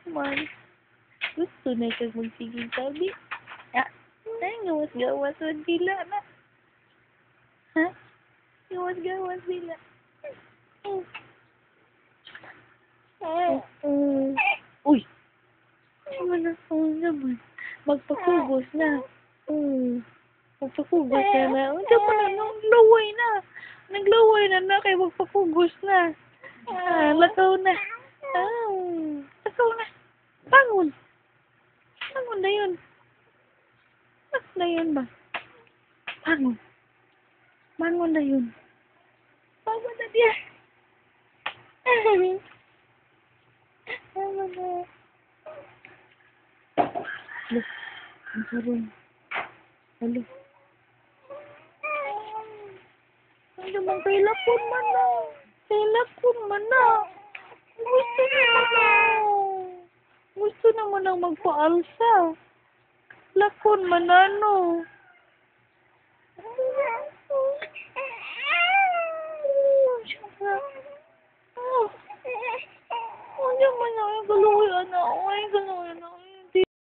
Man. Gusto na kag magsigig sabi. Ah, ay, gawas-gawas man sila na. Ha? Gawas-gawas sila. Uy! Ano na naman? Magpakugos na. Magpakugos na. Hindi pa na, naglaway na. Naglaway na kay magpakugos na. Lakaw na. Lakaw na. Bangon. Bangon na yun. Bangon na yun ba? Bangon. Bangon na yun. Bangon na diya. Bangon na. Look. Ang sarong. Halo. Ang naman kay lakon man na. Kay lakon man na. Gusto naman ang magpaalsa. Lakon man ano. Ano man ang galuwi, anak. Ay, galuwi.